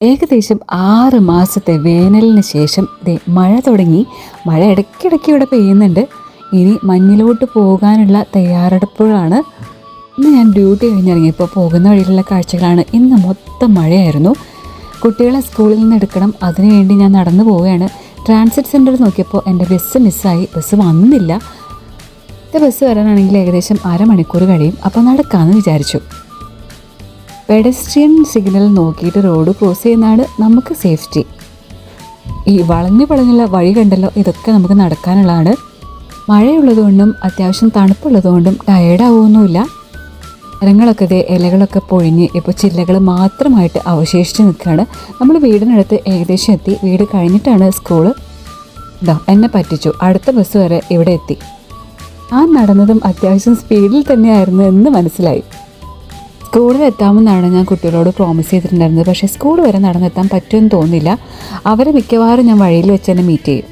ഏകദേശം 6 മാസത്തെ വേനലിന് ശേഷം മഴ തുടങ്ങി. മഴ ഇടയ്ക്കിടയ്ക്ക് ഇവിടെ പെയ്യുന്നുണ്ട്. ഇനി മഞ്ഞിലോട്ട് പോകാനുള്ള തയ്യാറെടുപ്പുകളാണ്. ഇന്ന് ഞാൻ ഡ്യൂട്ടി കഴിഞ്ഞിറങ്ങിയപ്പോൾ പോകുന്ന വഴിയിലുള്ള കാഴ്ചകളാണ്. ഇന്ന് മൊത്തം മഴയായിരുന്നു. കുട്ടികളെ സ്കൂളിൽ നിന്ന് എടുക്കണം, അതിനുവേണ്ടി ഞാൻ നടന്നു പോവുകയാണ്. ട്രാൻസിറ്റ് സെൻറ്റർ നോക്കിയപ്പോൾ എൻ്റെ ബസ് മിസ്സായി. ബസ് വന്നില്ല. ബസ് വരാനാണെങ്കിൽ ഏകദേശം അരമണിക്കൂർ കഴിയും. അപ്പോൾ നടക്കാമെന്ന് വിചാരിച്ചു. പെഡസ്ട്രിയൻ സിഗ്നൽ നോക്കിയിട്ട് റോഡ് ക്രോസ് ചെയ്യുന്നതാണ് നമുക്ക് സേഫ്റ്റി. ഈ വളഞ്ഞുള്ള വഴി കണ്ടല്ലോ, ഇതൊക്കെ നമുക്ക് നടക്കാനുള്ളതാണ്. മഴയുള്ളതുകൊണ്ടും അത്യാവശ്യം തണുപ്പുള്ളതുകൊണ്ടും ടയേർഡാവുമൊന്നുമില്ല. മരങ്ങളൊക്കെ ഇലകളൊക്കെ പൊഴിഞ്ഞ് ഇപ്പോൾ ചില്ലകൾ മാത്രമായിട്ട് അവശേഷിച്ച് നിൽക്കുകയാണ്. നമ്മൾ വീടിനടുത്ത് ഏകദേശം എത്തി. വീട് കഴിഞ്ഞിട്ടാണ് സ്കൂള്. എന്നെ പറ്റിച്ചു. അടുത്ത ബസ് വരെ ഇവിടെ എത്തി. നടന്നതും അത്യാവശ്യം സ്പീഡിൽ തന്നെയായിരുന്നു എന്ന് മനസ്സിലായി. സ്കൂളിൽ എത്താമെന്നാണ് ഞാൻ കുട്ടികളോട് പ്രോമിസ് ചെയ്തിട്ടുണ്ടായിരുന്നത്. പക്ഷേ സ്കൂൾ വരെ നടന്നെത്താൻ പറ്റുമെന്ന് തോന്നില്ല. അവരെ മിക്കവാറും ഞാൻ വഴിയിൽ വെച്ച് തന്നെ മീറ്റ് ചെയ്യും.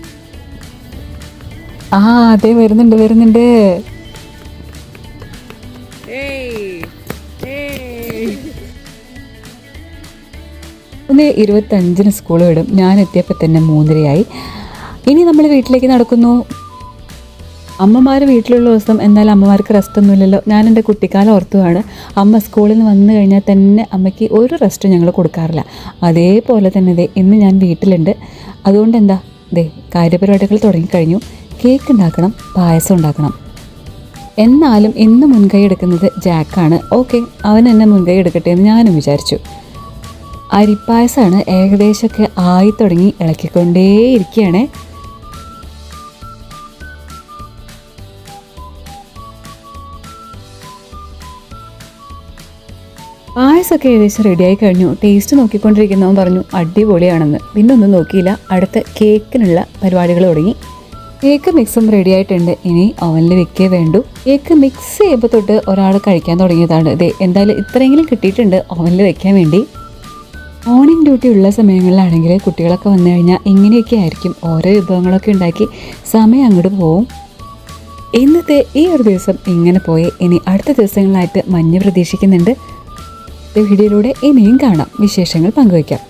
അതെ, വരുന്നുണ്ട്. 1:25 സ്കൂൾ വിടും. ഞാൻ എത്തിയപ്പോൾ തന്നെ 3:30. ഇനി നമ്മൾ വീട്ടിലേക്ക് നടക്കുന്നു. അമ്മമാർ വീട്ടിലുള്ള ദിവസം എന്തായാലും അമ്മമാർക്ക് റെസ്റ്റൊന്നുമില്ലല്ലോ. ഞാൻ എൻ്റെ കുട്ടിക്കാലം ഓർത്തുവാണ്. അമ്മ സ്കൂളിൽ നിന്ന് വന്നു കഴിഞ്ഞാൽ തന്നെ അമ്മയ്ക്ക് ഒരു റെസ്റ്റ് ഞങ്ങൾ കൊടുക്കാറില്ല. അതേപോലെ തന്നെ ഇന്ന് ഞാൻ വീട്ടിലുണ്ട്. അതുകൊണ്ട് കാര്യപരിപാടികൾ തുടങ്ങിക്കഴിഞ്ഞു. കേക്ക് ഉണ്ടാക്കണം, പായസം ഉണ്ടാക്കണം. എന്നാലും ഇന്ന് മുൻകൈ എടുക്കുന്നത് ജാക്കാണ്. ഓക്കെ, അവൻ എന്നെ മുൻകൈ എടുക്കട്ടെ എന്ന് ഞാനും വിചാരിച്ചു. അരിപ്പായസമാണ്. ഏകദേശമൊക്കെ ആയി തുടങ്ങി. ഇളക്കിക്കൊണ്ടേയിരിക്കുകയാണേ. പായസമൊക്കെ ഏകദേശം റെഡിയായി കഴിഞ്ഞു. ടേസ്റ്റ് നോക്കിക്കൊണ്ടിരിക്കുന്നവൻ പറഞ്ഞു അടിപൊളിയാണെന്ന്. പിന്നെ ഒന്നും നോക്കിയില്ല. അടുത്ത കേക്കിനുള്ള പരിപാടികൾ തുടങ്ങി. കേക്ക് മിക്സും റെഡി ആയിട്ടുണ്ട്. ഇനി ഓവനിൽ വെക്കേ വേണ്ടു. കേക്ക് മിക്സ് ചെയ്യുമ്പോൾ തൊട്ട് ഒരാൾ കഴിക്കാൻ തുടങ്ങിയതാണ്. എന്തായാലും ഇത്രയെങ്കിലും കിട്ടിയിട്ടുണ്ട് ഓവനിൽ വെക്കാൻ വേണ്ടി. മോർണിംഗ് ഡ്യൂട്ടി ഉള്ള സമയങ്ങളിലാണെങ്കിൽ കുട്ടികളൊക്കെ വന്നു കഴിഞ്ഞാൽ ഇങ്ങനെയൊക്കെ ആയിരിക്കും. ഓരോ വിഭവങ്ങളൊക്കെ ഉണ്ടാക്കി സമയം അങ്ങോട്ട് പോവും. ഇന്നത്തെ ഈ ഒരു ദിവസം ഇങ്ങനെ പോയി. ഇനി അടുത്ത ദിവസങ്ങളിലായിട്ട് മഞ്ഞ് പ്രതീക്ഷിക്കുന്നുണ്ട്. വീഡിയോയിലൂടെ ഇനിയും കാണാം, വിശേഷങ്ങൾ പങ്കുവയ്ക്കാം.